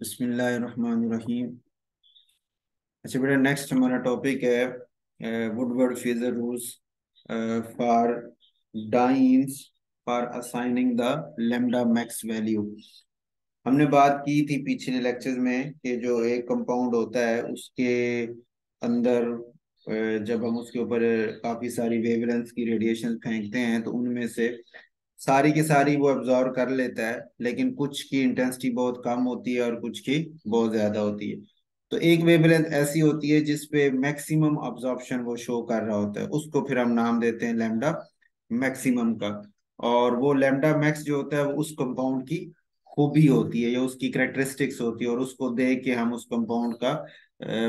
बिस्मिल्लाहिर्रहमानिर्रहीम। अच्छा बेटा, नेक्स्ट हमारा टॉपिक है Woodward phasor rules for dice for assigning the lambda max value. हमने बात की थी पिछले लेक्चर्स में कि जो एक कंपाउंड होता है उसके अंदर जब हम उसके ऊपर काफी सारी वेवलेंथ की रेडिएशन फेंकते हैं तो उनमें से सारी की सारी वो एब्जॉर्ब कर लेता है, लेकिन कुछ की इंटेंसिटी बहुत कम होती है और कुछ की बहुत ज्यादा होती है। तो एक वेवलेंथ ऐसी होती है जिसपे मैक्सिमम अब्जॉर्प्शन वो शो कर रहा होता है, उसको फिर हम नाम देते हैं लैम्डा मैक्सिमम का। और वो लैम्डा मैक्स जो होता है वो उस कंपाउंड की खूबी होती है या उसकी करेक्टरिस्टिक्स होती है, और उसको देख के हम उस कंपाउंड का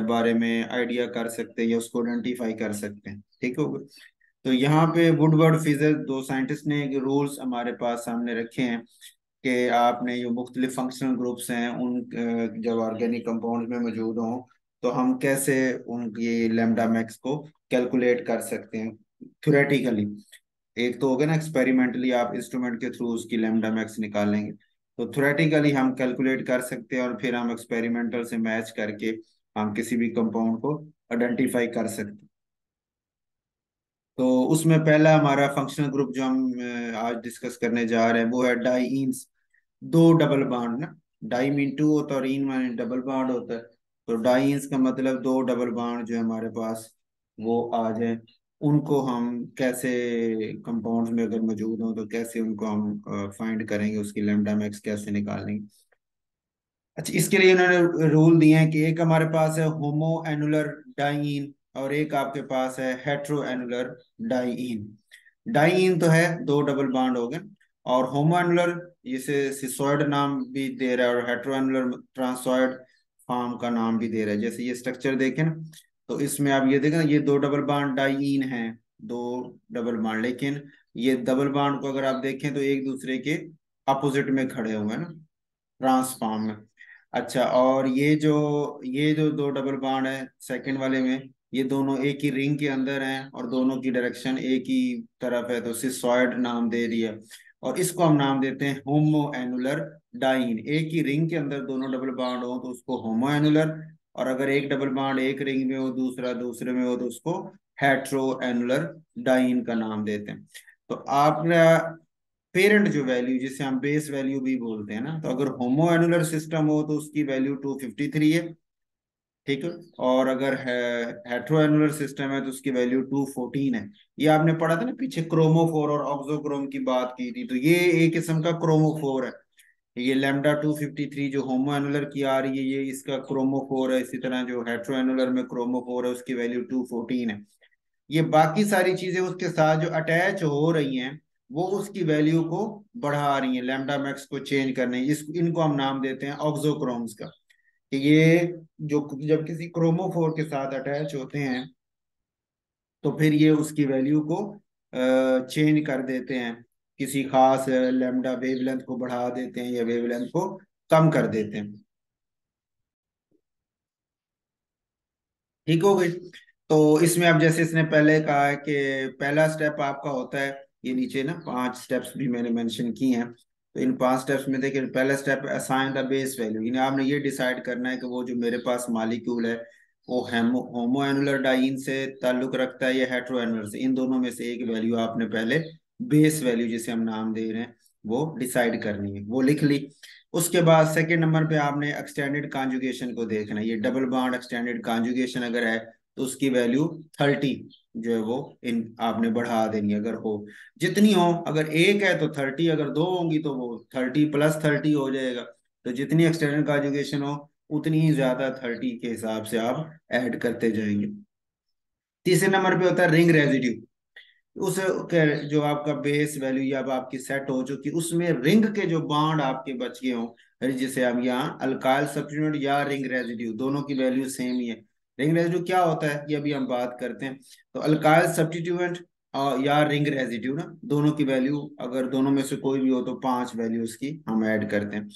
बारे में आइडिया कर सकते हैं या उसको आइडेंटिफाई कर सकते हैं। ठीक हो गया। तो यहाँ पे वुडवर्ड फिजर दो साइंटिस्ट ने रूल्स हमारे पास सामने रखे हैं कि आपने जो मुख्तलिफ फंक्शनल ग्रुप्स हैं उन जब ऑर्गेनिक कंपाउंड में मौजूद हों तो हम कैसे उनकी लैम्डा मैक्स को कैलकुलेट कर सकते हैं थ्योरेटिकली। एक तो हो गया ना, एक्सपेरिमेंटली आप इंस्ट्रूमेंट के थ्रू उसकी लैम्डा मैक्स निकालेंगे, तो थ्योरेटिकली हम कैलकुलेट कर सकते हैं और फिर हम एक्सपेरिमेंटल से मैच करके हम किसी भी कंपाउंड को आइडेंटिफाई कर सकते हैं। तो उसमें पहला हमारा फंक्शनल ग्रुप जो हम आज डिस्कस करने जा रहे हैं वो है डाइईन्स। दो डबल बॉन्ड ना, डाई मीन टू होता है और इन माने डबल बॉन्ड होता है। तो डाइईन्स का मतलब दो डबल बॉन्ड जो हमारे पास वो आ जाए, उनको हम कैसे कंपाउंड्स में अगर मौजूद हो तो कैसे उनको हम फाइंड करेंगे, उसकी लैम्डा मैक्स कैसे निकालेंगे। अच्छा, इसके लिए इन्होंने रूल दिए हैं कि एक हमारे पास है होमो एनुलर डाइईन और एक आपके पास है हेट्रो एनुलर डाइईन। डाइईन तो है दो डबल बॉन्ड हो गए, और होमो एनुलर जिसे सिसोइड नाम भी दे रहा है और हेट्रो एनुलर ट्रांसोइड फॉर्म का नाम भी दे रहा है। जैसे ये स्ट्रक्चर देखें ना, तो इसमें आप ये देखें ना, ये दो डबल बॉन्ड डाइईन है, दो डबल बॉन्ड, लेकिन ये डबल बॉन्ड को अगर आप देखें तो एक दूसरे के अपोजिट में खड़े हुए हैं ना, ट्रांसफॉर्म में। अच्छा, और ये जो दो डबल बॉन्ड है सेकंड वाले में, ये दोनों एक ही रिंग के अंदर हैं और दोनों की डायरेक्शन एक ही तरफ है, तो सिसॉइड नाम दे दिया। और इसको हम नाम देते हैं होमो एनुलर डाइन। एक ही रिंग के अंदर दोनों डबल बॉन्ड हो तो उसको होमो एनुलर, और अगर एक डबल बॉन्ड एक रिंग में हो दूसरा दूसरे में हो तो उसको हेट्रो एनुलर डाइन का नाम देते हैं। तो आपने पेरेंट जो वैल्यू जिसे हम बेस वैल्यू भी बोलते हैं ना, तो अगर होमो एनुलर सिस्टम हो तो उसकी वैल्यू 253 है। ठीक है। और अगर हेट्रो एनुलर सिस्टम है तो उसकी वैल्यू 214 है। ये आपने पढ़ा था ना पीछे, क्रोमोफोर और ऑक्सोक्रोम की बात की थी, तो ये एक किस्म का क्रोमोफोर है। ये लैम्डा 253 जो होमो एनुलर की आ रही है ये इसका क्रोमोफोर है। इसी तरह जो हेट्रो एनुलर में क्रोमोफोर है उसकी वैल्यू 214 है। ये बाकी सारी चीजें उसके साथ जो अटैच हो रही हैं वो उसकी वैल्यू को बढ़ा रही हैं, लैम्डा मैक्स को चेंज करने, इस इनको हम नाम देते हैं ऑक्सोक्रोम्स का। कि ये जो जब किसी क्रोमोफोर के साथ अटैच होते हैं तो फिर ये उसकी वैल्यू को चेंज कर देते हैं, किसी खास लैम्डा वेवलेंथ को बढ़ा देते हैं या वेवलेंथ को कम कर देते हैं। ठीक हो गई। तो इसमें अब जैसे इसने पहले कहा है कि पहला स्टेप आपका होता है, ये नीचे ना 5 स्टेप्स भी मैंने मेंशन की हैं, तो इन 5 स्टेप्स में देखिए पहला step assign the base value, यानी आपने ये डिसाइड करना है कि वो जो मेरे पास मालिक्यूल है वो होमो एनुलर डाइन से ताल्लुक रखता है या हेट्रो एनुलर से। इन दोनों में से एक वैल्यू आपने पहले बेस वैल्यू जिसे हम नाम दे रहे हैं वो डिसाइड करनी है, वो लिख ली। उसके बाद सेकंड नंबर पे आपने एक्सटेंडेड कॉन्जुगेशन को देखना है। ये डबल बॉन्ड एक्सटेंडेड कॉन्जुगेशन अगर है तो उसकी वैल्यू 30 जो है वो इन आपने बढ़ा देनी है, अगर हो जितनी हो। अगर एक है तो 30, अगर दो होंगी तो वो 30 + 30 हो जाएगा। तो जितनी एक्सटेंडेड कॉन्जुगेशन हो उतनी ही ज्यादा 30 के हिसाब से आप ऐड करते जाएंगे। तीसरे नंबर पे होता है रिंग रेजिड्यू। उस जो आपका बेस वैल्यू या अब आपकी सेट हो चुकी उसमें रिंग के जो बॉन्ड आपके बच गए हों, जिसे हम यहाँ अल्काइल सब्स्टिट्यूएंट या रिंग रेजिड्यू, दोनों की वैल्यू सेम ही है। रिंग रेजिड्यू क्या होता है ये अभी हम बात करते हैं। तो अल्काइल सब्स्टिट्यूएंट या रिंग रेजिड्यू ना, दोनों की वैल्यू अगर दोनों में से कोई भी हो तो 5 वैल्यूज की हम ऐड करते हैं।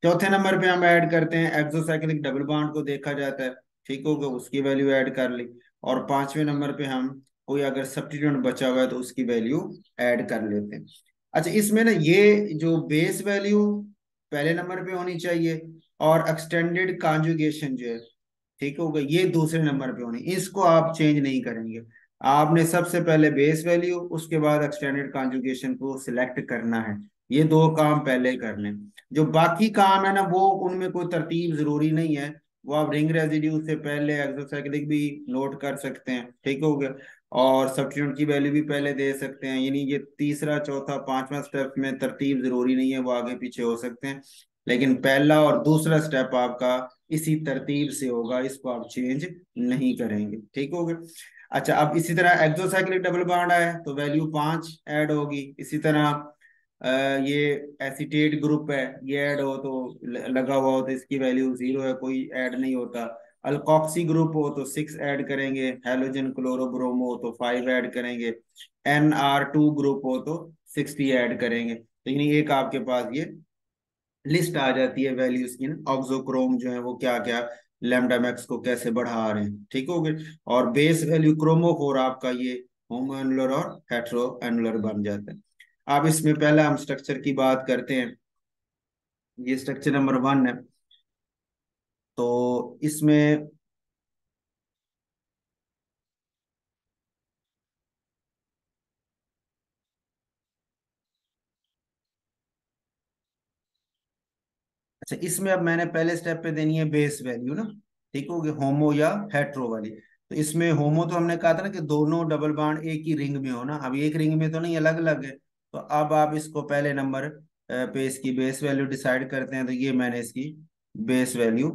चौथे नंबर पे हम ऐड करते हैं एक्सोसाइक्लिक डबल बॉन्ड को देखा जाता है। ठीक होगा, उसकी वैल्यू ऐड कर ली। और पांचवें नंबर पे हम कोई अगर सब्स्टिट्यूएंट बचा हुआ है तो उसकी वैल्यू ऐड कर लेते हैं। अच्छा, इसमें ना ये जो बेस वैल्यू पहले नंबर पे होनी चाहिए, और एक्सटेंडेड कॉन्जुगेशन जो है, ठीक होगा, ये दूसरे नंबर पे होनी। इसको आप चेंज नहीं करेंगे। आपने सबसे पहले बेस वैल्यू, उसके बाद एक्सटेंडेड कॉन्जुगेशन को सिलेक्ट करना है। ये दो काम पहले करने। जो बाकी काम है ना, वो उनमें कोई तरतीब जरूरी नहीं है। वो आप रिंग रेजिड्यू से पहले एक्सोसाइक्लिक भी नोट कर सकते हैं, ठीक हो गया। और सब्स्टिट्यूट की वैल्यू भी पहले दे सकते हैं। यानी ये तीसरा चौथा पांचवा स्टेप में तरतीब जरूरी नहीं है, वो आगे पीछे हो सकते हैं। लेकिन पहला और दूसरा स्टेप आपका इसी तरतीब से होगा, इसको आप चेंज नहीं करेंगे, ठीक हो गया। अच्छा, अब इसी तरह एक्सोसाइक्लिक डबल बॉन्ड है तो वैल्यू 5 ऐड होगी। इसी तरह ये एसीटेट ग्रुप है, ये ऐड हो तो लगा हुआ हो तो इसकी वैल्यू 0 है, कोई ऐड नहीं होता। अल्कोक्सी ग्रुप हो तो 6 ऐड करेंगे, हेलोजन क्लोरोब्रोमो हो तो 5 ऐड करेंगे, NR2 ग्रुप हो तो 60 ऐड करेंगे। तो यानी एक आपके पास ये लिस्ट आ जाती है वैल्यूज की ना, ऑक्सोक्रोम जो है वो क्या क्या लैम्डा मैक्स को कैसे बढ़ा रहे हैं, ठीक हो गए। और बेस वैल्यू क्रोमोफोर आपका ये होमो एनुलर और हेट्रो एनुलर बन जाता है। अब इसमें पहला हम स्ट्रक्चर की बात करते हैं। ये स्ट्रक्चर नंबर 1 है। तो इसमें अच्छा, इसमें अब मैंने पहले स्टेप पे देनी है बेस वैल्यू ना, ठीक हो गया, होमो या हेट्रो वाली। तो इसमें होमो तो हमने कहा था ना कि दोनों डबल बॉन्ड एक ही रिंग में हो ना, अब एक रिंग में तो नहीं, अलग अलग है। तो अब आप इसको पहले नंबर पे इसकी बेस वैल्यू डिसाइड करते हैं। तो ये मैंने इसकी बेस वैल्यू,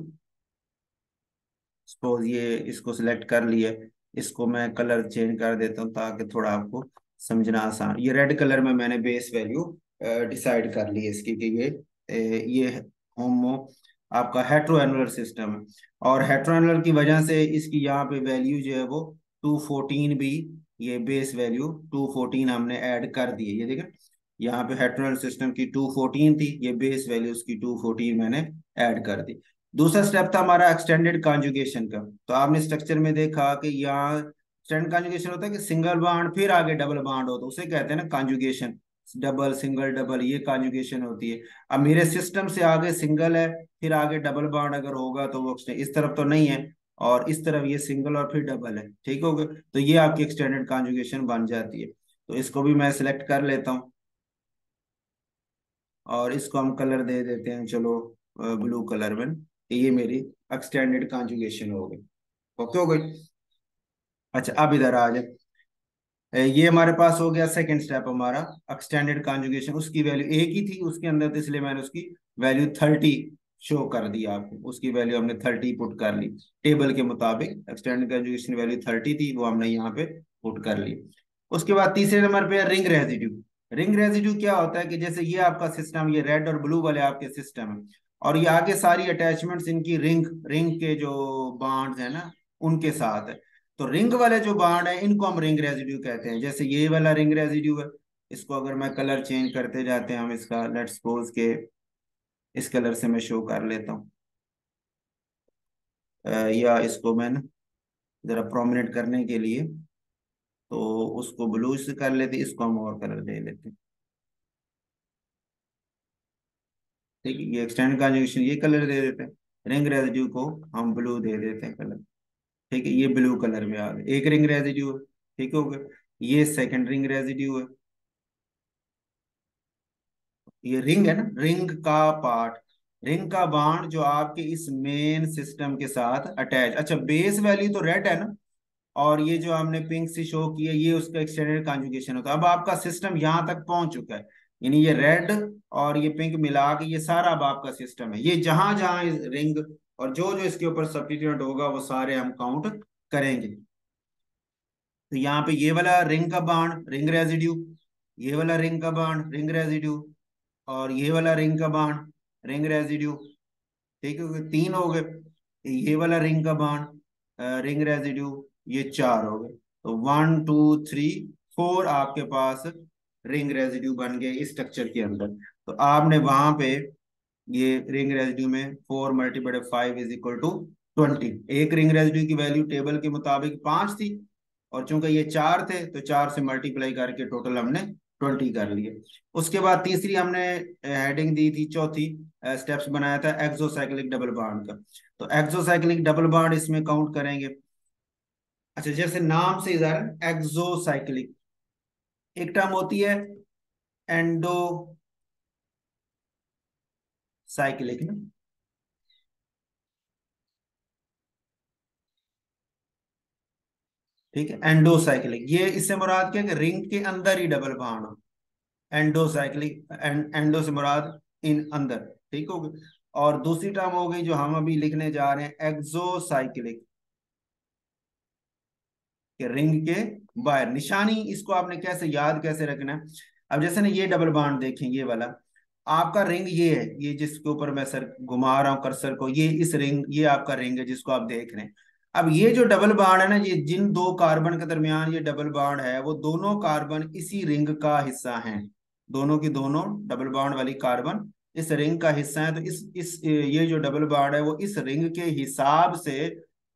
सपोज ये इसको सिलेक्ट कर लिए। इसको मैं कलर चेंज कर देता हूँ ताकि थोड़ा आपको समझना आसान। ये रेड कलर में मैंने बेस वैल्यू डिसाइड कर ली है इसकी कि ये होमो आपका हेट्रोएनुलर सिस्टम है। और हेट्रोएनुलर की वजह से इसकी यहाँ पे वैल्यू जो है वो 214 भी, ये बेस वैल्यू 214 हमने ऐड कर दी है। ये देखें, यहाँ पे हेट्रोएनुलर सिस्टम की 214 थी, ये बेस वैल्यू उसकी 214 मैंने ऐड कर दी। दूसरा स्टेप था हमारा एक्सटेंडेड कॉन्जुगेशन का। तो आपने स्ट्रक्चर में देखा कि यहाँ एक्सटेंडेड कॉन्जुगेशन होता है कि सिंगल बॉन्ड फिर आगे डबल बॉन्ड हो, तो उसे कहते हैं ना कॉन्जुगेशन। डबल सिंगल डबल, ये कॉन्जुगेशन होती है। अब मेरे सिस्टम से आगे सिंगल है, फिर आगे डबल बॉन्ड अगर होगा तो वो इस तरफ तो नहीं है, और इस तरफ ये सिंगल और फिर डबल है, ठीक हो गया। तो ये आपकी एक्सटेंडेड कॉन्जुगेशन बन जाती है। तो इसको भी मैं सिलेक्ट कर लेता हूँ, और इसको हम कलर दे देते हैं, चलो ब्लू कलर में। ये मेरी एक्सटेंडेड कॉन्जुगेशन हो गई, ओके हो गई। अच्छा, अब इधर आ जाए। ये हमारे पास हो गया सेकंड स्टेप हमारा, एक्सटेंडेड कॉन्जुगेशन। उसकी वैल्यू एक ही थी उसके अंदर, तो इसलिए मैंने उसकी वैल्यू 30 शो कर दी आपको। उसकी वैल्यू हमने 30 पुट कर ली टेबल के मुताबिक। एक्सटेंडेड कॉन्जुगेशन वैल्यू 30 थी, वो हमने यहाँ पे पुट कर ली। उसके बाद तीसरे नंबर पे रिंग रेजिड्यू। रिंग रेजिड्यू क्या होता है कि जैसे ये आपका सिस्टम, ये रेड और ब्लू वाले आपके सिस्टम है, और ये आगे सारी अटैचमेंट्स इनकी रिंग रिंग के जो बॉन्ड्स है ना, उनके साथ है। तो रिंग वाले जो बॉन्ड है इनको हम रिंग रेजिड्यू कहते हैं। जैसे ये वाला रिंग रेजिड्यू है, इसको अगर मैं कलर चेंज करते जाते हैं हम इसका, लेट्स सपोज के इस कलर से मैं शो कर लेता हूँ। या इसको मैं ना जरा प्रोमिनेंट करने के लिए, तो उसको ब्लू से कर लेते, इसको हम और कलर दे लेते हैं। ठीक है, ये एक्सटेंड कॉन्जुगेशन ये कलर दे देते हैं, रिंग रेजिड्यू को हम ब्लू दे देते हैं कलर। ठीक है, ये ब्लू कलर में आ गया, एक रिंग रेजिड्यू है, ठीक हो गया। ये सेकंड रिंग रेजिड्यू है, ये रिंग है ना, रिंग का पार्ट, रिंग का बाण जो आपके इस मेन सिस्टम के साथ अटैच। अच्छा, बेस वैल्यू तो रेड है ना, और ये जो हमने पिंक से शो किया ये उसका एक्सटेंडेड कॉन्जुगेशन होता है। अब आपका सिस्टम यहाँ तक पहुंच चुका है, यानी ये रेड और ये पिंक मिला के ये सारा अब आपका सिस्टम है। ये जहां जहां इस रिंग और जो जो इसके ऊपर सब्स्टिट्यूट होगा वो सारे हम काउंट करेंगे। तो यहाँ पे ये वाला रिंग का बाण रिंग रेजिड्यू, ये वाला रिंग का बाण रिंग रेजिड्यू, और ये वाला रिंग का बाण रिंग रेजिड्यू, ठीक है, तीन हो गए। ये वाला रिंग का बाण रिंग रेजिड्यू, ये चार हो गए। तो 1 2 3 4 आपके पास रिंग रेजिड्यू बन गए इस स्ट्रक्चर के अंदर। तो आपने वहां पे ये रिंग रेजिड्यू में 4 × 5 = 20। एक रिंग रेजिड्यू की वैल्यू टेबल के मुताबिक 5 थी, और चूंकि ये चार थे तो चार से मल्टीप्लाई करके टोटल हमने 20 कर लिए। उसके बाद तीसरी हमने हेडिंग दी थी, चौथी स्टेप्स बनाया था एक्सोसाइक्लिक डबल बॉन्ड का। तो एक्सोसाइक्लिक डबल बॉन्ड इसमें काउंट करेंगे। अच्छा, जैसे नाम से इधर एक्सोसाइक्लिक, एक टर्म होती है एंडो साइक्लिक ना, ठीक है, एंडोसाइक्लिक, ये इससे मुराद क्या है कि रिंग के अंदर ही डबल बॉन्ड हो। एंडोसाइक्लिक, एंडो से मुराद इन अंदर, ठीक हो गया। और दूसरी टर्म हो गई जो हम अभी लिखने जा रहे हैं एक्सोसाइक्लिक, कि रिंग के बाहर। निशानी इसको आपने कैसे याद कैसे रखना है, अब जैसे ना ये डबल बॉन्ड देखें, ये वाला आपका रिंग ये है, ये जिसके ऊपर मैं सर घुमा रहा हूँ कर्सर को, ये इस रिंग, ये आपका रिंग है जिसको आप देख रहे हैं। अब ये जो डबल बॉन्ड है ना, ये जिन दो कार्बन के दरमियान ये डबल बॉन्ड है, वो दोनों कार्बन इसी रिंग का हिस्सा हैं। दोनों की दोनों डबल बॉन्ड वाली कार्बन इस रिंग का हिस्सा है। तो इस ये जो डबल बॉन्ड है वो इस रिंग के हिसाब से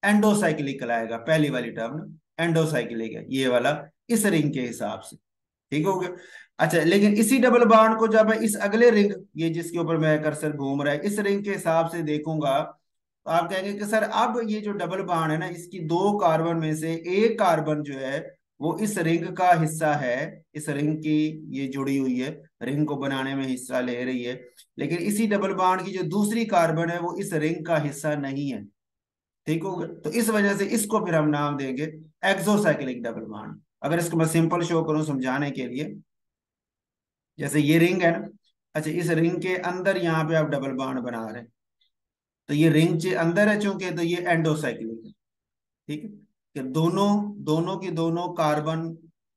एंडोसाइक्लिक कहलाएगा। पहली वाली टर्म एंडोसाइक्लिक है ये वाला, इस रिंग के हिसाब से, ठीक हो गया। अच्छा, लेकिन इसी डबल बॉन्ड को जब मैं इस अगले रिंग, ये जिसके ऊपर मैं कर्सर घूम रहा है, इस रिंग के हिसाब से देखूंगा, तो आप कहेंगे कि सर अब ये जो डबल बॉन्ड है ना, इसकी दो कार्बन में से एक कार्बन जो है वो इस रिंग का हिस्सा है, इस रिंग की ये जुड़ी हुई है, रिंग को बनाने में हिस्सा ले रही है। लेकिन इसी डबल बॉन्ड की जो दूसरी कार्बन है वो इस रिंग का हिस्सा नहीं है, ठीक हो गया। तो इस वजह से इसको फिर हम नाम देंगे एक्सोसाइक्लिक डबल बॉन्ड। अगर इसको मैं सिंपल शो करूं समझाने के लिए, जैसे ये रिंग है ना, अच्छा इस रिंग के अंदर यहाँ पे आप डबल बॉन्ड बना रहे हैं, तो ये रिंग के अंदर है चूंकि, तो ये एंडोसाइक्लिक है, ठीक है, कि दोनों दोनों की दोनों कार्बन,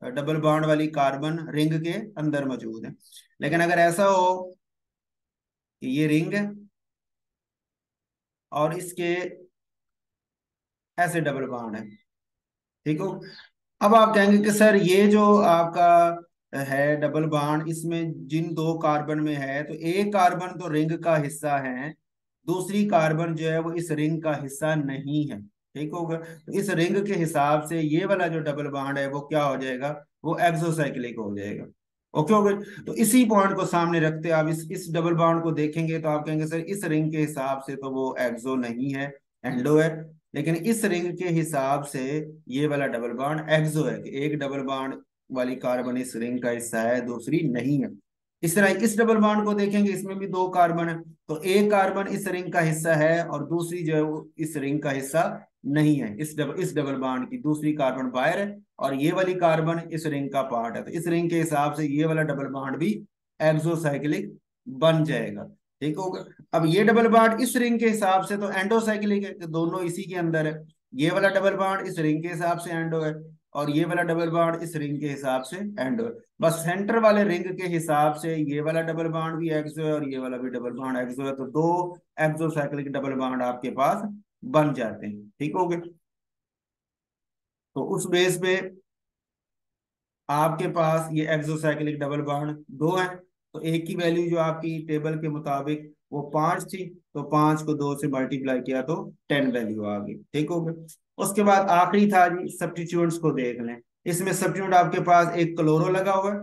डबल बॉन्ड वाली कार्बन रिंग के अंदर मौजूद है। लेकिन अगर ऐसा हो कि ये रिंग है और इसके ऐसे डबल बॉन्ड है, ठीक हो। अब आप कहेंगे कि सर ये जो आपका है डबल बॉन्ड, इसमें जिन दो कार्बन में है, तो एक कार्बन तो रिंग का हिस्सा है, दूसरी कार्बन जो है वो इस रिंग का हिस्सा नहीं है, ठीक होगा। तो इस रिंग के हिसाब से ये वाला जो डबल बॉन्ड है वो क्या हो जाएगा, वो एक्सोसाइक्लिक हो जाएगा। ओके हो गए। तो इसी पॉइंट को सामने रखते आप इस डबल बॉन्ड को देखेंगे तो आप कहेंगे सर इस रिंग के हिसाब से तो वो एक्सो नहीं है, एंडो है। लेकिन इस रिंग के हिसाब से ये वाला डबल बॉन्ड एक्सो है, कि एक डबल बॉन्ड वाली कार्बन इस रिंग का हिस्सा है, दूसरी नहीं है। इस तरह इस डबल बॉन्ड को देखेंगे, इसमें भी दो कार्बन है, तो एक कार्बन इस रिंग का हिस्सा है और दूसरी जो है वो इस रिंग का हिस्सा नहीं है। इस डबल बॉन्ड की दूसरी कार्बन बाहर है और ये वाली कार्बन इस रिंग का पार्ट है, तो इस रिंग के हिसाब से ये वाला डबल बॉन्ड भी एक्सोसाइक्लिक बन जाएगा, ठीक होगा। अब ये डबल बॉन्ड इस रिंग के हिसाब से तो एंडोसाइक्लिक है, तो दोनों इसी के अंदर है। ये वाला डबल बॉन्ड इस रिंग के हिसाब से एंडो है और ये वाला डबल बॉन्ड इस रिंग के हिसाब से एंडो है। बस सेंटर वाले रिंग के हिसाब से ये वाला डबल बॉन्ड भी एक्सो है और ये वाला भी डबल बॉन्ड एक्सो है, तो दो एक्सोसाइक्लिक डबल बॉन्ड आपके पास बन जाते हैं, ठीक हो गए। तो उस बेस पे आपके पास ये एक्सोसाइक्लिक डबल बॉन्ड दो हैं, तो एक की वैल्यू जो आपकी टेबल के मुताबिक वो 5 थी, तो 5 को 2 से मल्टीप्लाई किया तो 10 वैल्यू आ गई, ठीक हो गया। उसके बाद आखिरी था जी सब्स्टिट्यूट्स को देख लें। इसमें सब्स्टिट्यूट आपके पास एक क्लोरो लगा हुआ है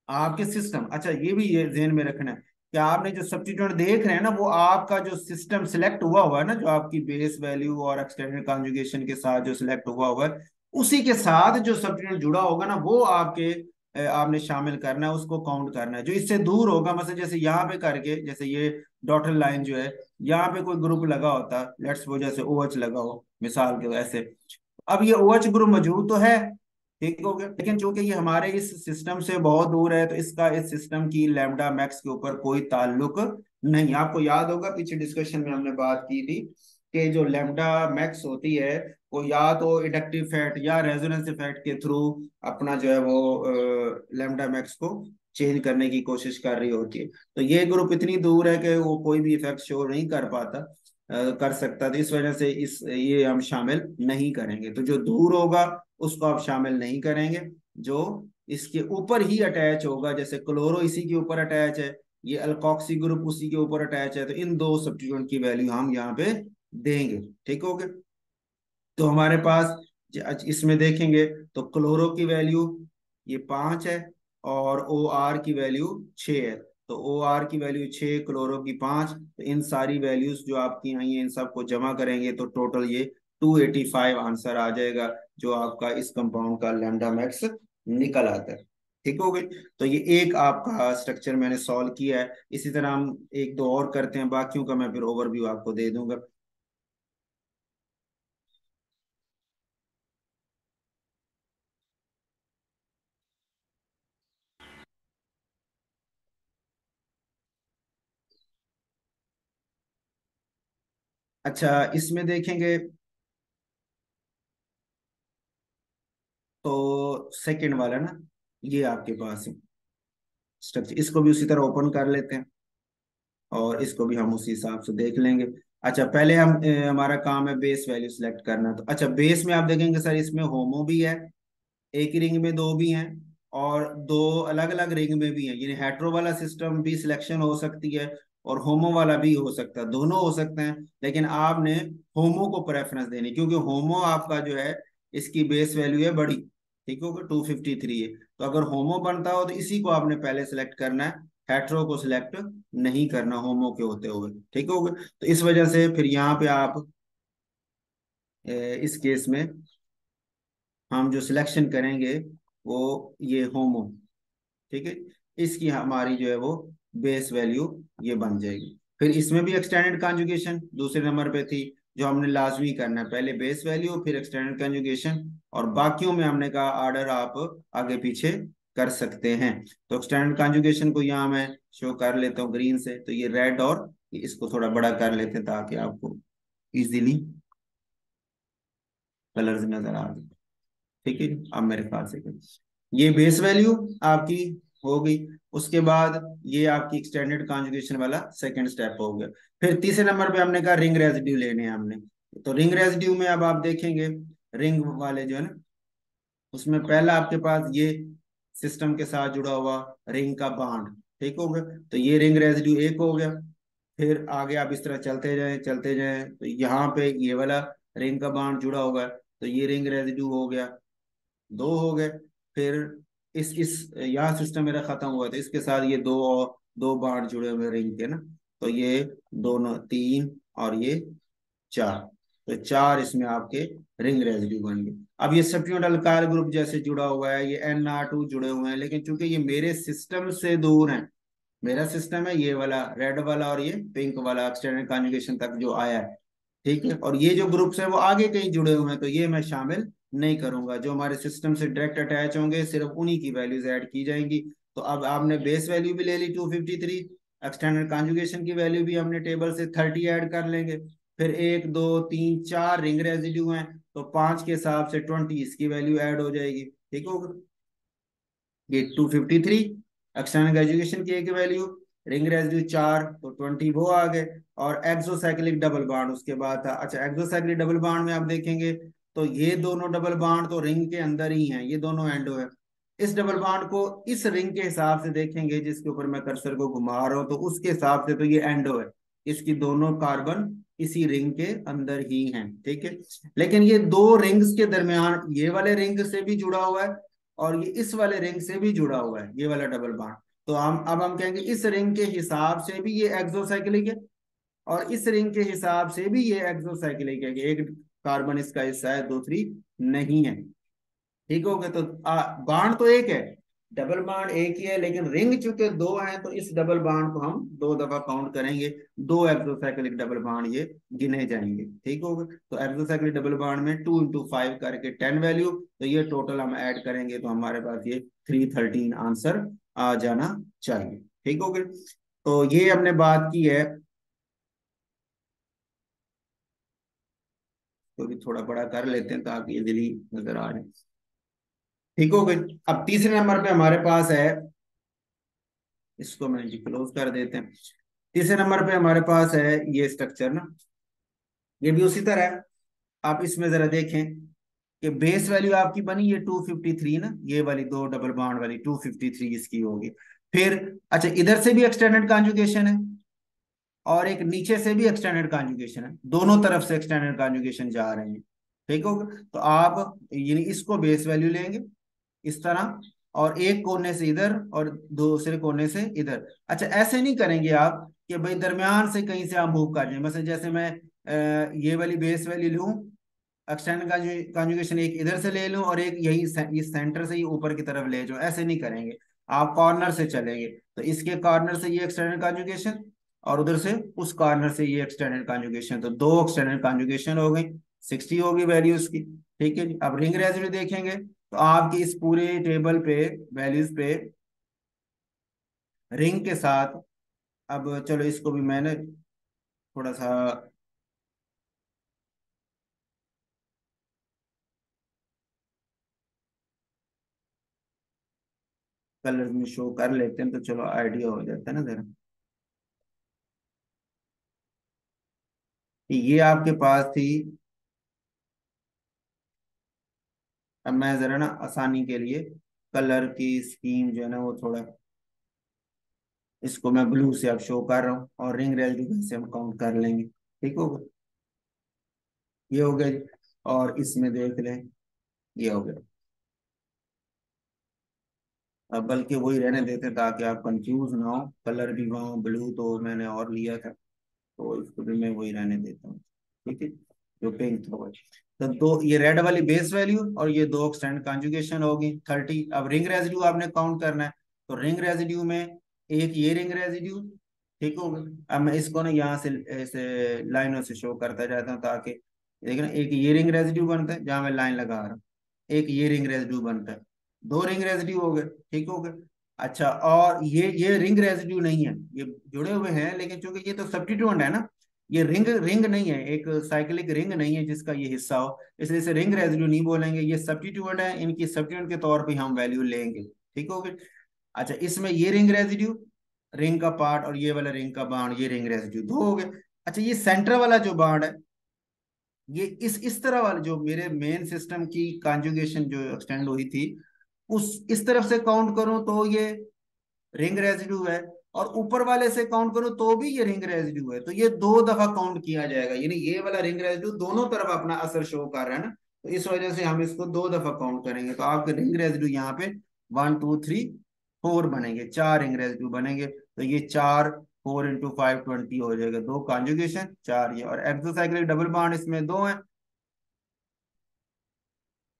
आपके सिस्टम। अच्छा, ये भी ये ध्यान में रखना है कि आपने जो सब्स्टिट्यूट देख रहे हैं ना, वो आपका जो सिस्टम सिलेक्ट हुआ हुआ है ना, जो आपकी बेस वैल्यू और एक्सटेंडेड कॉन्जुगेशन के साथ जो सिलेक्ट हुआ हुआ है, उसी के साथ जो सब्स्टिट्यूट जुड़ा होगा ना, वो आपके आपने शामिल करना है, उसको काउंट करना है। जो इससे दूर होगा, मतलब जैसे यहाँ पे करके, जैसे ये डॉटेड लाइन जो है, यहाँ पे कोई ग्रुप लगा होता, लेट्स सपोज जैसे OH लगा हो मिसाल के ऐसे, अब ये OH ग्रुप मौजूद तो है, ठीक हो गया, लेकिन चूंकि ये हमारे इस सिस्टम से बहुत दूर है, तो इसका इस सिस्टम की लैम्डा मैक्स के ऊपर कोई ताल्लुक नहीं। आपको याद होगा पीछे डिस्कशन में हमने बात की थी कि जो लैम्डा मैक्स होती है वो या तो इंडक्टिव फैक्ट या रेजोनेंस इफेक्ट के थ्रू अपना जो है वो लैम्डा मैक्स को चेंज करने की कोशिश कर रही होती है। तो ये ग्रुप इतनी दूर है कि वो कोई भी इफेक्ट शो नहीं कर पाता, कर सकता, तो इस वजह से इस ये हम शामिल नहीं करेंगे। तो जो दूर होगा उसको आप शामिल नहीं करेंगे। जो इसके ऊपर ही अटैच होगा, जैसे क्लोरो इसी के ऊपर अटैच है, ये अल्कोक्सी ग्रुप उसी के ऊपर अटैच है, तो इन दो सब्स्टिट्यूएंट की वैल्यू हम यहाँ पे देंगे, ठीक हो गया। तो हमारे पास इसमें देखेंगे तो क्लोरो की वैल्यू ये 5 है और ओ आर की वैल्यू 6 है, तो ओ आर की वैल्यू 6, क्लोरो की 5, तो इन सारी वैल्यूज जो आपकी आई हैं इन सबको जमा करेंगे तो टोटल ये 285 आंसर आ जाएगा, जो आपका इस कंपाउंड का लैम्डा मैक्स निकल आता है। ठीक हो गई। तो ये एक आपका स्ट्रक्चर मैंने सॉल्व किया है। इसी तरह हम एक दो और करते हैं, बाकियों का मैं फिर ओवरव्यू आपको दे दूंगा। अच्छा, इसमें देखेंगे तो सेकंड वाला ना, ये आपके पास है स्ट्रक्चर, इसको भी उसी तरह ओपन कर लेते हैं और इसको भी हम उसी हिसाब से देख लेंगे। अच्छा, पहले हम हमारा काम है बेस वैल्यू सिलेक्ट करना। तो अच्छा, बेस में आप देखेंगे सर इसमें होमो भी है, एक ही रिंग में दो भी हैं, और दो अलग अलग रिंग में भी हैं, यानी हेट्रो वाला सिस्टम भी सिलेक्शन हो सकती है और होमो वाला भी हो सकता है, दोनों हो सकते हैं। लेकिन आपने होमो को प्रेफरेंस देनी, क्योंकि होमो आपका जो है इसकी बेस वैल्यू है बड़ी, ठीक होगा 253 है। तो अगर होमो बनता हो तो इसी को आपने पहले सेलेक्ट करना है, हेट्रो को सिलेक्ट नहीं करना होमो के होते हुए, ठीक होगा। तो इस वजह से फिर यहाँ पे आप इस केस में हम जो सिलेक्शन करेंगे वो ये होमो, ठीक है, इसकी हमारी जो है वो बेस वैल्यू ये बन जाएगी। फिर इसमें भी एक्सटेंडेड कॉन्जुगेशन दूसरे नंबर पे थी, जो हमने लाजमी करना है, पहले बेस वैल्यू फिर एक्सटेंडेड कॉन्जुगेशन, और बाकियों में हमने कहा ऑर्डर आप आगे पीछे कर सकते हैं। तो एक्सटेंडेड कॉन्जुगेशन को यहाँ मैं शो कर लेता हूँ ग्रीन से, तो ये रेड, और इसको थोड़ा बड़ा कर लेते हैं ताकि आपको इजीली कलर्स नजर आ जाए। ठीक है, अब मेरे ख्याल से ये बेस वैल्यू आपकी हो गई। उसके बाद ये आपकी एक्सटेंडेड कॉन्जुगेशन वाला सेकंड स्टेप हो गया। फिर तीसरे नंबर पे हमने कहा रिंग रेजिड्यू लेने हैं हमने। तो रिंग रेजिड्यू में अब आप देखेंगे रिंग वाले जो है ना, उसमें पहला आपके पास ये सिस्टम के साथ जुड़ा हुआ रिंग का बॉन्ड, ठीक हो गया, तो ये रिंग रेजिड्यू एक हो गया। फिर आगे आप इस तरह चलते जाएं तो यहाँ पे ये वाला रिंग का बॉन्ड जुड़ा होगा, तो ये रिंग रेजिड्यू हो गया, दो हो गए। फिर इस यहाँ सिस्टम मेरा खत्म हुआ था, इसके साथ ये दो और दो बार जुड़े हुए रिंग के ना, तो ये दोनों तीन और ये चार, तो चार इसमें आपके रिंग रेजिड्यू बन गए। अब ये सब्स्टिट्यूट अल्काइल ग्रुप जैसे जुड़ा हुआ है, ये NR2 जुड़े हुए हैं, लेकिन चूंकि ये मेरे सिस्टम से दूर हैं, मेरा सिस्टम है ये वाला रेड वाला और ये पिंक वाला एक्सटेंडेड कॉन्जुगेशन तक जो आया है, ठीक है, और ये जो ग्रुप्स है वो आगे कहीं जुड़े हुए हैं, तो ये मैं शामिल नहीं करूंगा। जो हमारे सिस्टम से डायरेक्ट अटैच होंगे सिर्फ उन्हीं की वैल्यूज ऐड की जाएंगी। तो अब आपने बेस वैल्यू भी ले ली 253, एक्सटेंडेड कॉन्जुगेशन की वैल्यू भी हमने टेबल से 30 ऐड कर लेंगे। फिर एक दो तीन चार रिंग रेजिड्यू हैं, तो पांच के हिसाब से 20 इसकी वैल्यू ऐड हो जाएगी, ठीक होगा। ये 253 एक्सटर्नल ग्रेजुएशन की एक वैल्यू, रिंग रेजिड्यू चार तो 20 वो आ गए, और एक्सोसाइक्लिक डबल बॉन्ड उसके बाद था। अच्छा, एक्सोसाइक्लिक डबल बॉन्ड में आप देखेंगे तो ये दोनों डबल बॉन्ड तो रिंग के अंदर ही हैं, ये दोनों एंडो है। इस डबल बॉन्ड को इस रिंग के हिसाब से देखेंगे जिसके ऊपर मैं कर्सर को घुमा रहा हूं, तो उसके हिसाब से तो ये एंडो है, इसकी दोनों कार्बन इसी रिंग के अंदर ही हैं, ठीक है। लेकिन ये दो रिंग्स के दरमियान ये वाले रिंग से भी जुड़ा हुआ है और ये इस वाले रिंग से भी जुड़ा हुआ है, ये वाला डबल बॉन्ड। तो हम कहेंगे इस रिंग के हिसाब से भी ये एक्सोसाइक्लिक है, और इस रिंग के हिसाब से भी ये एक्सोसाइक्लिक है कि एक कार्बन इसका हिस्सा है दूसरी नहीं है, ठीक हो गया। तो बाण तो एक है, डबल बाण एक ही है, लेकिन रिंग चूंकि दो हैं तो इस डबल बाण को हम दो दफा काउंट करेंगे, दो एक्सोसाइक्लिक डबल बाण ये गिने जाएंगे, ठीक हो गया। तो एक्सोसाइक्लिक डबल बाण में 2 × 5 करके 10 वैल्यू, तो ये टोटल हम ऐड करेंगे तो हमारे पास ये 313 आंसर आ जाना चाहिए, ठीक हो गया। तो ये हमने बात की है, तो भी थोड़ा बड़ा कर लेते हैं ताकि इजीली नजर आ जाए, ठीक हो गई। अब तीसरे नंबर पे हमारे पास है, इसको मैं जी क्लोज कर देते हैं। तीसरे नंबर पे हमारे पास है ये स्ट्रक्चर ना, ये भी उसी तरह है। आप इसमें जरा देखें कि बेस वैल्यू आपकी बनी ये 253 ना, ये वाली दो डबल बॉन्ड वाली 253 इसकी होगी। फिर अच्छा, इधर से भी एक्सटेंडेड कॉन्जुगेशन है और एक नीचे से भी एक्सटेंडेड कॉन्जुगेशन है, दोनों तरफ से एक्सटेंडेड कॉन्जुगेशन जा रहे हैं, ठीक होगा। तो आप यानी इसको बेस वैल्यू लेंगे इस तरह, और एक कोने से इधर और दूसरे कोने से इधर। अच्छा, ऐसे नहीं करेंगे आप कि भाई दरमियान से कहीं से आप मूव कर जाए। मतलब जैसे मैं ये वाली बेस वैल्यू लूं, एक्सटेंड कॉन्जुगेशन एक इधर से ले लूं और एक यही इस सेंटर से ही ऊपर की तरफ ले जाऊं, ऐसे नहीं करेंगे। आप कॉर्नर से चलेंगे, तो इसके कॉर्नर से ये एक्सटेंडेड कॉन्जुगेशन और उधर से उस कॉर्नर से ये एक्सटेंडेड कॉन्जुगेशन, तो दो एक्सटेंडेड कॉन्जुगेशन हो गई, 60 होगी वैल्यू उसकी। ठीक है जी। अब रिंग रेजिड्यू देखेंगे तो आपकी इस पूरे टेबल पे वैल्यूज पे रिंग के साथ, अब चलो इसको भी मैंने थोड़ा सा कलर में शो कर लेते हैं, तो चलो आइडिया हो जाता है ना जरा। ये आपके पास थी। अब मैं जरा ना आसानी के लिए कलर की स्कीम जो है ना वो थोड़ा, इसको मैं ब्लू से अब शो कर रहा हूँ और रिंग रेजिड्यू से हम काउंट कर लेंगे। ठीक होगा, ये हो गया जी। और इसमें देख लें, ये हो गया। अब बल्कि वही रहने देते ताकि आप कंफ्यूज ना हो, कलर भी वहाँ ब्लू तो मैंने और लिया था, तो इसको भी मैं वही रहने देता हूँ। ठीक है, जो पिंक था वही। तो दो ये रेड वाली बेस वैल्यू और ये दो स्टैंड कॉन्जुगेशन होगी 30। अब रिंग रेजिड्यू आपने काउंट करना है, तो रिंग रेजिड्यू में एक ये रिंग रेजिड्यू, ठीक होगा। अब मैं इसको ना यहाँ से ऐसे लाइनों से शो करता जाता हूँ ताकि देखना, एक ये रिंग रेजिड्यू बनता है जहाँ मैं लाइन लगा रहा हूँ, एक ये रिंग रेजिड्यू बनता है, दो रिंग रेजिड्यू हो गए। ठीक हो गए। अच्छा, और ये रिंग रेजिड्यू नहीं है, ये जुड़े हुए हैं लेकिन चूंकि ये तो सब्स्टिट्यूएंट है ना, ये रिंग रिंग नहीं है, एक साइक्लिक रिंग नहीं है जिसका ये हिस्सा हो, इसलिए इसे रिंग रेजिड्यू नहीं बोलेंगे, ये सब्स्टिट्यूएंट है, इनकी सब्स्टिट्यूएंट के तौर पे हम वैल्यू लेंगे। ठीक हो गए। अच्छा, इसमें ये रिंग रेजिड्यू, रिंग का पार्ट, और ये वाला रिंग का बाड, ये रिंग रेजिड्यू दो हो गए। अच्छा, ये सेंटर वाला जो बाड है, ये इस तरह वाले जो मेरे मेन सिस्टम की कॉन्जुगेशन जो एक्सटेंड हुई थी, उस इस तरफ से काउंट करूं तो ये रिंग रेजिड्यू है, और ऊपर वाले से काउंट करूं तो भी ये रिंग रेजिड्यू है, तो ये दो दफा काउंट किया जाएगा, यानी ये वाला रिंग रेजिड्यू दोनों तरफ अपना असर शो कर रहा है ना, तो इस वजह से हम इसको दो दफा काउंट करेंगे, तो आपके रिंग रेजिड्यू यहाँ पे 1 2 3 4 बनेंगे, चार रिंग रेजिड्यू बनेंगे, तो ये चार, 4 × 5 20 हो जाएगा, दो कॉन्जुगेशन चार ये, और एक्सोसाइक्लिक डबल बॉन्ड इसमें दो हैं।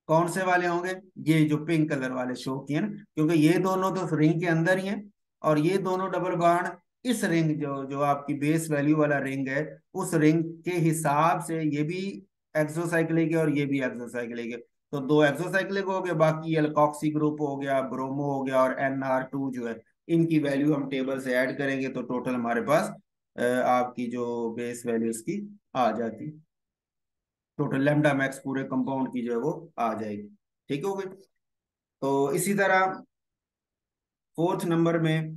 कौन से वाले होंगे? ये जो पिंक कलर वाले शो किए ना, क्योंकि ये दोनों तो रिंग के अंदर ही हैं, और ये दोनों डबल बॉन्ड इस रिंग जो जो आपकी बेस वैल्यू वाला रिंग है, उस रिंग के हिसाब से ये भी एक्सोसाइक्लिक है और ये भी एक्सोसाइक्लिक है, तो दो एक्सोसाइक्लिक हो गए, बाकी एल्कोक्सी ग्रुप हो गया, ब्रोमो हो गया, और NR2 जो है, इनकी वैल्यू हम टेबल से ऐड करेंगे तो टोटल हमारे पास आपकी जो बेस वैल्यू इसकी आ जाती, टोटल लैम्डा मैक्स पूरे कंपाउंड की जो है वो आ जाएगी। ठीक हो गई। तो इसी तरह फोर्थ नंबर में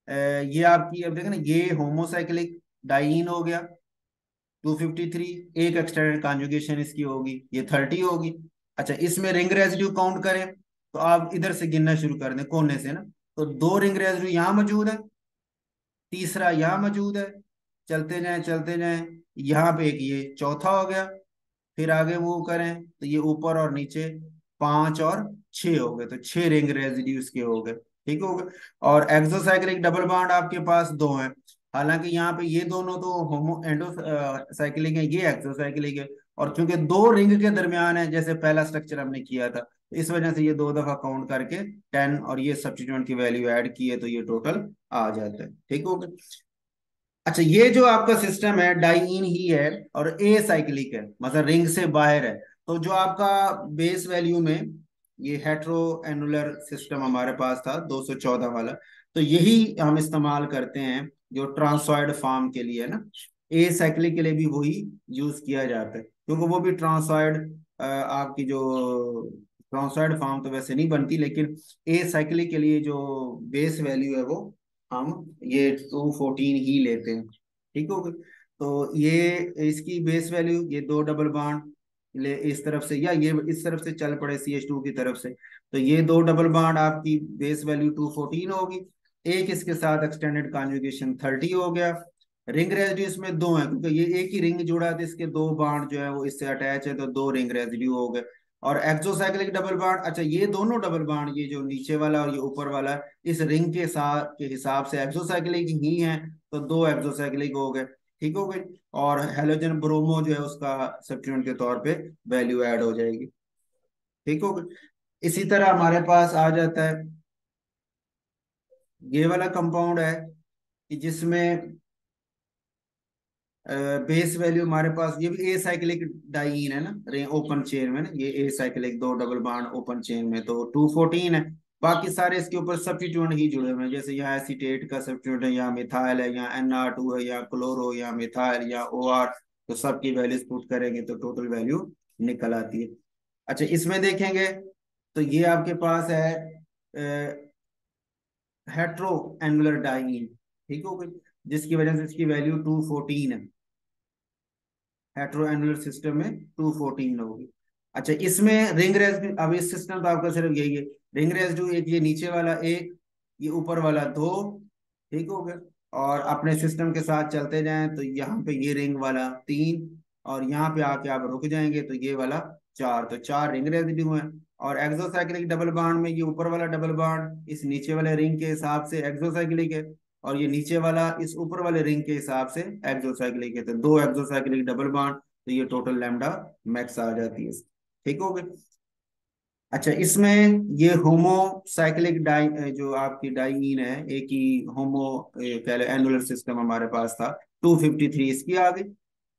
ये आपकी, अब देखें ना, ये होमोसाइक्लिक डाइईन हो गया 253, एक एक्सटेंडेड कॉन्जुगेशन इसकी होगी, ये 30 होगी। अच्छा, इसमें रिंग रेजिड्यू काउंट करें तो आप इधर से गिनना शुरू कर दें कोने से ना, तो दो रिंग रेजिड्यू यहाँ मौजूद है, तीसरा यहाँ मौजूद है, चलते जाएं चलते जाएं, यहाँ पे एक ये चौथा हो गया, फिर आगे मूव करें तो ये ऊपर और नीचे पांच और छह हो गए, तो छह रिंग रेजिड्यूज के हो गए। ठीक हो गए। और एक्सोसाइक्लिक डबल बॉन्ड आपके पास दो हैं, हालांकि यहाँ पे ये दोनों तो होमो एंडो साइक्लिक है, ये एक्सोसाइक्लिक है, और चूंकि दो रिंग के दरमियान है जैसे पहला स्ट्रक्चर हमने किया था, तो इस वजह से ये दो दफा काउंट करके 10 और ये सब्स्टिट्यूएंट की वैल्यू ऐड की है तो ये टोटल आ जाता है। ठीक हो गया। अच्छा, ये जो आपका सिस्टम है डाइईन ही है और ए साइक्लिक है, मतलब रिंग से बाहर है, तो जो आपका बेस वैल्यू में ये हेट्रो एनुलर सिस्टम हमारे पास था 214 वाला, तो यही हम इस्तेमाल करते हैं जो ट्रांसॉइड फॉर्म के लिए है ना, ए साइक्लिक के लिए भी वही यूज किया जाता है, क्योंकि वो भी ट्रांसॉइड आपकी जो ट्रांसॉइड फॉर्म तो वैसे नहीं बनती, लेकिन ए साइक्लिक के लिए जो बेस वैल्यू है वो हम ये 214 ही लेते हैं। ठीक हो गया। तो ये इसकी बेस वैल्यू, ये दो डबल बॉन्ड ले इस तरफ से, या ये इस तरफ से चल पड़े CH2 की तरफ से, तो ये दो डबल बॉन्ड आपकी बेस वैल्यू 214 होगी, एक इसके साथ एक्सटेंडेड कॉन्जुगेशन 30 हो गया। रिंग रेजिड्यू इसमें दो है, क्योंकि ये एक ही रिंग जुड़ा है तो इसके दो बॉन्ड जो है वो इससे अटैच है, तो दो रिंग रेजिड्यू हो गए। और एक्सोसाइक्लिक डबल बॉन्ड, अच्छा ये दोनों डबल बॉन्ड, ये जो नीचे वाला और ये ऊपर वाला, इस रिंग के साथ के हिसाब से एक्सोसाइक्लिक ही है, तो दो एक्सोसाइक्लिक हो गए, ठीक हो गई। और हेलोजन ब्रोमो जो है उसका सब्स्टिट्यूएंट के तौर पे वैल्यू ऐड हो जाएगी, ठीक हो गई। इसी तरह हमारे पास आ जाता है ये वाला कंपाउंड है कि जिसमें बेस वैल्यू हमारे पास, ये भी ए साइक्लिक डाइईन है ना, ओपन चेन में ना, ये ए साइक्लिक दो डबल बॉन्ड ओपन चेन में, तो 214 है। बाकी सारे इसके ऊपर सब्स्टिट्यूएंट ही जुड़े हुए हैं, जैसे यहाँ एसीटेट का सब्स्टिट्यूएंट है, यहाँ मिथाइल है, यहाँ NR2 है, यहाँ क्लोरो, यहाँ मिथाइल, यहाँ OR, तो सबकी वैल्यूज पुट करेंगे तो टोटल वैल्यू निकल आती है। अच्छा इसमें देखेंगे तो ये आपके पास है हेट्रो एनुलर डाइईन, ठीक हो गई, जिसकी वजह से इसकी वैल्यू 214 है, हेट्रो एनुलर सिस्टम में 214 होगी। अच्छा इसमें रिंग रेसिड्यू, अब इस सिस्टम का आपका सिर्फ यही है, रिंग रेसिड्यू एक ये नीचे वाला एक, ये ऊपर वाला दो, ठीक हो गया। और अपने सिस्टम के साथ चलते जाएं तो यहाँ पे ये रिंग वाला तीन, और यहाँ पे आके आप रुक जाएंगे तो ये वाला चार, तो चार रिंग रेसिड्यू हैं। और एक्सोसाइक्लिक डबल बॉन्ड में ये ऊपर वाला डबल बॉन्ड इस नीचे वाले रिंग के हिसाब से एक्सोसाइक्लिक है, और ये नीचे वाला इस ऊपर वाले रिंग के हिसाब से एक्सोसाइक्लिक है, तो दो एक्सोसाइक्लिक डबल बॉन्ड, तो ये टोटल लैम्डा मैक्स आ जाती है, ठीक हो गई। अच्छा इसमें ये होमोसाइक्लिक डाई जो आपकी डाइईन है, एक ही होमो कह लो एनुलर सिस्टम हमारे पास था, 253 इसकी आ गई,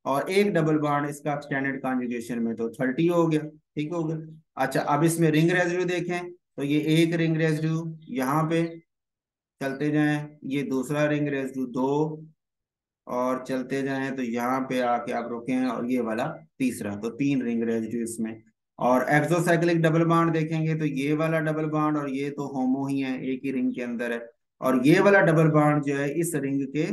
और एक डबल बॉन्ड इसका स्टैंडर्ड कॉन्जुगेशन में तो 30 हो गया, ठीक हो गया। अच्छा अब इसमें रिंग रेजिड्यू देखें तो ये एक रिंग रेजिड्यू यहाँ पे, चलते जाएं ये दूसरा रिंग रेजिड्यू दो, और चलते जाएं तो यहाँ पे आके आप रुके हैं, और ये वाला तीसरा, तो तीन रिंग रेजिड्यू इसमें। और एक्सोसाइक्लिक डबल बॉन्ड देखेंगे तो ये वाला डबल बॉन्ड और ये तो होमो ही है, एक ही रिंग के अंदर है, और ये वाला डबल बॉन्ड जो है इस रिंग के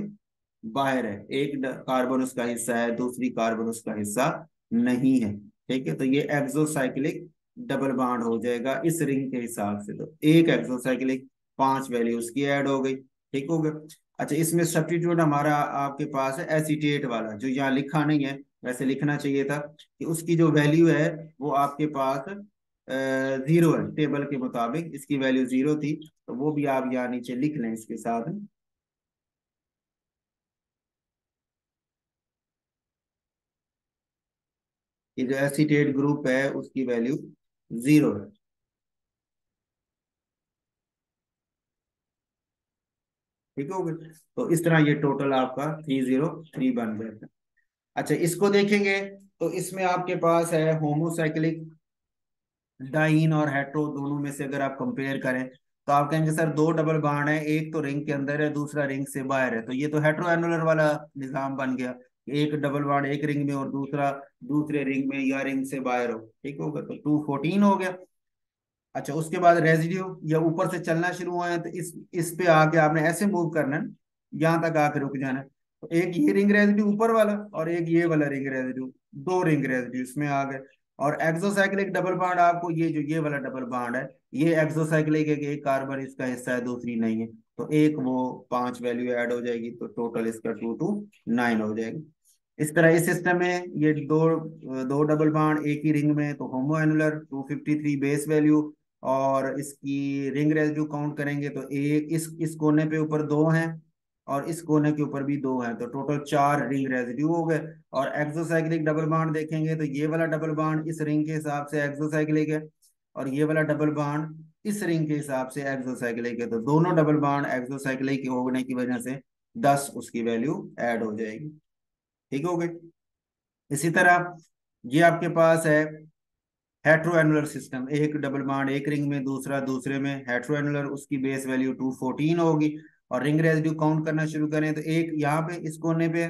बाहर है, एक कार्बन उसका हिस्सा है, दूसरी कार्बन उसका हिस्सा नहीं है, ठीक है। तो ये एक्सोसाइक्लिक डबल बॉन्ड हो जाएगा इस रिंग के हिसाब से, तो एक एक्सोसाइक्लिक, पांच वैल्यू उसकी ऐड हो गई, ठीक हो गया। अच्छा इसमें सब्स्टिट्यूट हमारा आपके पास है एसीटेट वाला, जो यहाँ लिखा नहीं है, वैसे लिखना चाहिए था कि उसकी जो वैल्यू है वो आपके पास जीरो है, टेबल के मुताबिक इसकी वैल्यू जीरो थी, तो वो भी आप यहाँ नीचे लिख लें इसके साथ। ये जो एसीटेट ग्रुप है उसकी वैल्यू जीरो है, ठीक हो गया। तो इस तरह ये टोटल आपका 303 बन जाता है। अच्छा इसको देखेंगे तो इसमें आपके पास है होमोसाइक्लिक डाइन और हेट्रो, दोनों में से अगर आप कंपेयर करें तो आप कहेंगे सर दो डबल बॉन्ड है, एक तो रिंग के अंदर है दूसरा रिंग से बाहर है, तो ये तो हेट्रो एनुलर वाला निजाम बन गया, एक डबल बॉन्ड एक रिंग में और दूसरा दूसरे रिंग में या रिंग से बाहर हो, ठीक होगा, तो 214 हो गया। अच्छा उसके बाद रेजिड्यू या ऊपर से चलना शुरू हुआ है तो इस पे आके आपने ऐसे मूव करना है, यहाँ तक आके रुक जाना है, तो एक ये रिंग रेजिड्यू ऊपर वाला और एक ये वाला रिंग रेजिड्यू, दो रिंग रेजिड्यू इसमें आ गए। और एक्सोसाइक्लिक डबल बॉन्ड आपको ये जो ये वाला डबल बॉन्ड है, ये एक्सोसाइक्लिक है कि एक कार्बन इसका हिस्सा है दूसरी नहीं है, तो एक वो पांच वैल्यू ऐड हो जाएगी, तो टोटल इसका 2 to 9 हो जाएगी। इस तरह इस सिस्टम में ये दो दो डबल बॉन्ड एक ही रिंग में, तो होमो एनुलर 253 बेस वैल्यू, और इसकी रिंग रेजिड्यू काउंट करेंगे तो एक इस कोने पे ऊपर दो हैं, और इस कोने के ऊपर भी दो हैं, तो टोटल चार रिंग रेजिड्यू हो गए। और एक्सोसाइक्लिक डबल बॉन्ड देखेंगे तो ये वाला डबल बॉन्ड इस रिंग के हिसाब से एक्सोसाइक्लिक है, और ये वाला डबल बॉन्ड इस रिंग के हिसाब से एक्सोसाइक्लिक है, तो दोनों डबल बॉन्ड एक्सोसाइक्लिक होने की वजह से 10 उसकी वैल्यू ऐड हो जाएगी, ठीक हो गई। इसी तरह ये आपके पास है हेट्रोएनुलर सिस्टम, एक डबल बॉन्ड एक रिंग में दूसरा दूसरे में, हेट्रोएनुलर उसकी बेस वैल्यू 214 होगी। और रिंग रेजिड्यू काउंट करना शुरू करें तो एक यहाँ पे इस कोने पे,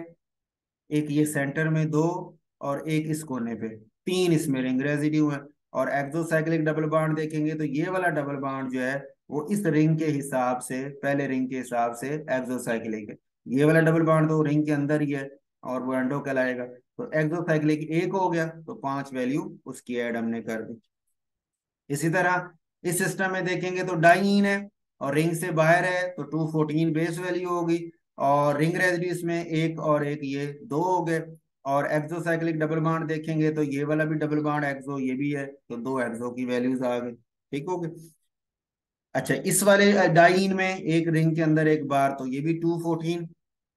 एक ये सेंटर में दो, और एक इस कोने पे तीन, इसमें रिंग रेजिड्यू है। और एक्सोसाइक्लिक डबल बॉन्ड देखेंगे तो ये वाला डबल बॉन्ड जो है वो इस रिंग के हिसाब से, पहले रिंग के हिसाब से एक्सोसाइक्लिक है, ये वाला डबल बॉन्ड तो रिंग के अंदर ही है और वो एंडो कहलाएगा, तो एक्सोसाइक्लिक एक हो गया, तो पांच वैल्यू उसकी ऐड हमने कर दी। इसी तरह इस सिस्टम में देखेंगे तो डाइईन है और रिंग से बाहर है, तो 214 बेस वैल्यू होगी, और रिंग रेजिड्यू इसमें एक और एक ये दो हो गए। और एक्सोसाइक्लिक डबल बॉन्ड देखेंगे तो ये वाला भी डबल बॉन्ड एक्सो, ये भी है, तो दो एक्सो की वैल्यूज आ गई। ठीक हो गए। अच्छा, इस वाले डाइईन में एक रिंग के अंदर एक बार, तो ये भी 214,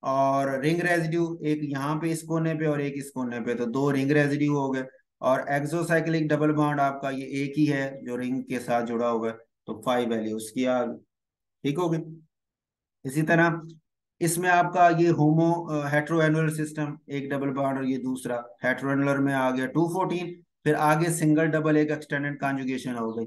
और रिंग रेजिड्यू एक यहाँ पे इस कोने पे और एक इस कोने पे, तो दो रिंग रेजिड्यू हो गए। और एक्सोसाइक्लिक डबल बॉन्ड आपका ये एक ही है जो रिंग के साथ जुड़ा हुआ है, तो 5 वैल्यू उसकी आ गई। ठीक हो गई। इसी तरह इसमें आपका ये होमो हेट्रोएनुलर सिस्टम, एक डबल बॉन्ड और ये दूसरा हेट्रोएनुलर में आ गया 214, फिर आगे सिंगल डबल एक एक्सटेंडेड कॉन्जुगेशन हो गई।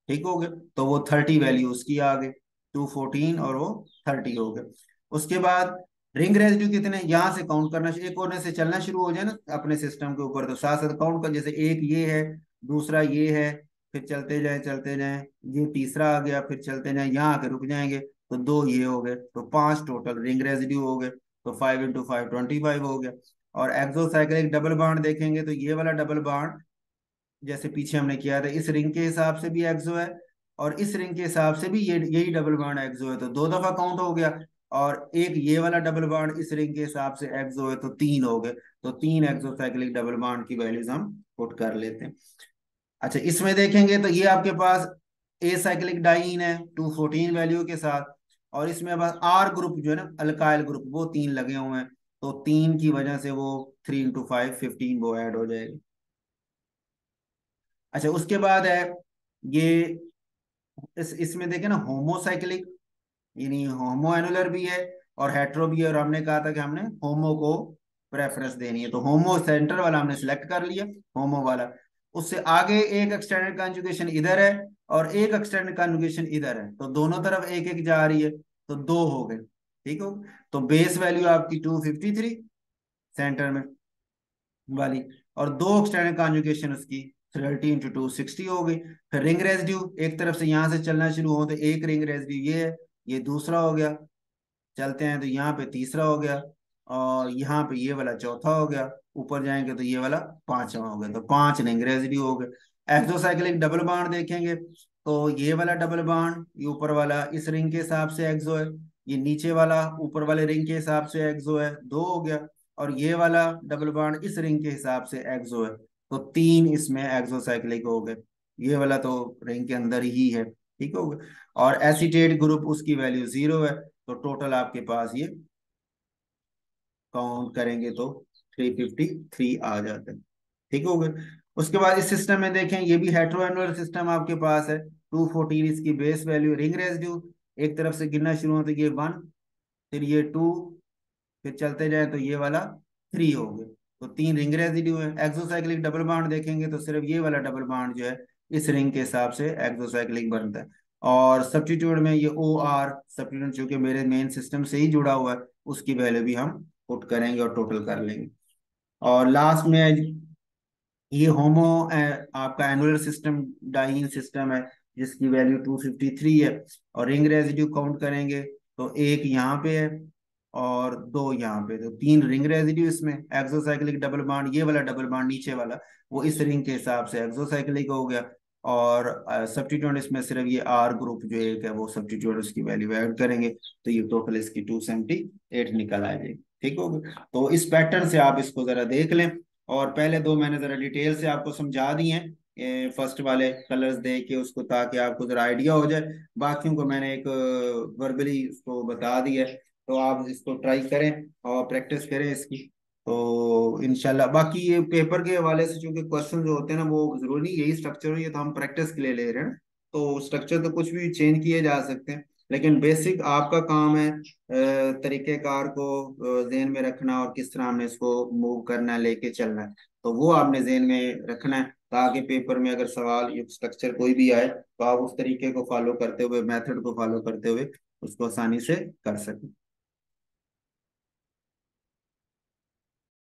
ठीक हो गया, तो वो 30 वैल्यू उसकी आ गई, 214 और वो 30 हो गए। उसके बाद रिंग रेजिड्यू कितने, यहाँ से काउंट करना, एक कोने से चलना शुरू हो जाए ना अपने सिस्टम के ऊपर, तो साथ साथ काउंट कर, जैसे एक ये है, दूसरा ये है, फिर चलते जाए, ये तीसरा आ गया, फिर चलते जाए, यहाँ आके रुक जाएंगे, तो दो ये हो गए, तो पांच टोटल रिंग रेजिड्यू हो गए, तो 5 × 5 25 हो गया। और एक्सोसाइक्लिक डबल बॉन्ड देखेंगे तो ये वाला डबल बॉन्ड जैसे पीछे हमने किया था, इस रिंग के हिसाब से भी एक्सो है, और इस रिंग के हिसाब से भी ये यही डबल बॉन्ड एक्सो है, तो दो दफा काउंट हो गया। और एक ये वाला डबल बॉन्ड इस रिंग के हिसाब से एक्सो है, तो तीन हो गए, तो तीन एक्सोसाइक्लिक डबल बॉन्ड की वैल्यूज हम पुट कर लेते हैं। अच्छा, इसमें देखेंगे तो ये आपके पास ए साइक्लिक डाइईन है 214 वैल्यू के साथ, और इसमें बस आर ग्रुप जो है ना, अल्काइल ग्रुप, वो तीन लगे हुए हैं, तो तीन की वजह से वो 3 × 5 15 वो ऐड हो जाएगी। अच्छा, उसके बाद है ये इसमें देखें ना होमोसाइक्लिक, यानी होमो एनुलर भी है और हेट्रो भी है, और हमने कहा था कि हमने होमो को प्रेफरेंस देनी है, तो होमो सेंटर वाला हमने सिलेक्ट कर लिया, होमो वाला। उससे आगे एक एक्सटेंडेड कॉन्जुगेशन इधर है और एक एक्सटेंडेड कॉन्जुगेशन इधर है, तो दोनों तरफ एक एक जा रही है, तो दो हो गए। ठीक हो, तो बेस वैल्यू आपकी 253 सेंटर में वाली, और दो एक्सटेंडेड कॉन्जुगेशन उसकी 30 × 2 60 हो गई। फिर रिंग रेजिड्यू एक तरफ से यहां से चलना शुरू हो, तो एक रिंग रेजिड्यू ये है, ये दूसरा हो गया, चलते हैं तो यहाँ पे तीसरा हो गया, और यहाँ पे ये वाला चौथा हो गया, ऊपर जाएंगे तो ये वाला पांचवा हो गया, तो पांच रिंग रेजिड्यू हो गए। एक्सोसाइक्लिक डबल बॉन्ड देखेंगे तो ये वाला डबल बॉन्ड, ये ऊपर वाला इस रिंग के हिसाब से एक्सो है, ये नीचे वाला ऊपर वाले रिंग के हिसाब से एक्सो है, दो हो गया। और ये वाला डबल बॉन्ड इस रिंग के हिसाब से एक्सो है, तो तीन इसमें एक्सोसाइक्लिक हो गए। ये वाला तो रिंग के अंदर ही है। ठीक हो गया। और एसीटेट ग्रुप उसकी वैल्यू 0 है, तो टोटल आपके पास ये काउंट करेंगे तो 353 आ जाते हैं। ठीक हो गए। उसके बाद इस सिस्टम में देखें, ये भी हेट्रोएनुलर सिस्टम आपके पास है, 214 इसकी बेस वैल्यू, रिंग रेजिड्यू एक तरफ से गिनना शुरू हो तो ये 1, फिर ये 2, फिर चलते जाए तो ये वाला 3 हो गए, तो तीन रिंग रेजिड्यू है। एक्सोसाइक्लिक डबल बॉन्ड देखेंगे तो सिर्फ ये वाला डबल बॉन्ड जो है इस रिंग के हिसाब से एक्सोसाइक्लिक बनता है। और सब्स्टिट्यूट में ये ओ आर सब्स्टिट्यूट जो कि मेरे मेन सिस्टम से ही जुड़ा हुआ है, उसकी वैल्यू भी हम पुट करेंगे और टोटल कर लेंगे। और लास्ट में ये होमो आपका एनुलर सिस्टम डाइईन सिस्टम है, जिसकी वैल्यू 253 है, और रिंग रेजिड्यू काउंट करेंगे तो एक यहाँ पे है और दो यहाँ पे, तो तीन रिंग रेजिड्यू इसमें। एक्सोसाइक्लिक डबल बॉन्ड, ये वाला डबल बॉन्ड नीचे वाला, वो इस रिंग के हिसाब से एक्सोसाइक्लिक हो गया। और सब्स्टिट्यूट इसमें सिर्फ ये आर ग्रुप जो एक है वो सब्स्टिट्यूट, उसकी वैल्यू ऐड करेंगे, तो ये टोटल इसकी 278 निकल आ जाएगी। ठीक हो गया। तो इस पैटर्न से आप इसको जरा देख लें, और पहले दो मैंने जरा डिटेल से आपको समझा दी हैं, फर्स्ट वाले कलर्स दे के उसको, ताकि आपको जरा आइडिया हो जाए। बाकियों को मैंने एक वर्बली उसको बता दिया है, तो आप इसको ट्राई करें और प्रैक्टिस करें इसकी, तो इंशाल्लाह। बाकी ये पेपर के हवाले से चूंकि क्वेश्चन जो होते हैं ना, वो जरूरी नहीं यही स्ट्रक्चर हो, ये तो हम प्रैक्टिस के लिए ले रहे हैं, तो स्ट्रक्चर तो कुछ भी चेंज किए जा सकते हैं, लेकिन बेसिक आपका काम है तरीकेकार को ज़हन में रखना, और किस तरह हमने इसको मूव करना है, लेके चलना है, तो वो आपने ज़हन में रखना है, ताकि पेपर में अगर सवाल या स्ट्रक्चर कोई भी आए तो आप उस तरीके को फॉलो करते हुए, मेथड को फॉलो करते हुए उसको आसानी से कर सकें।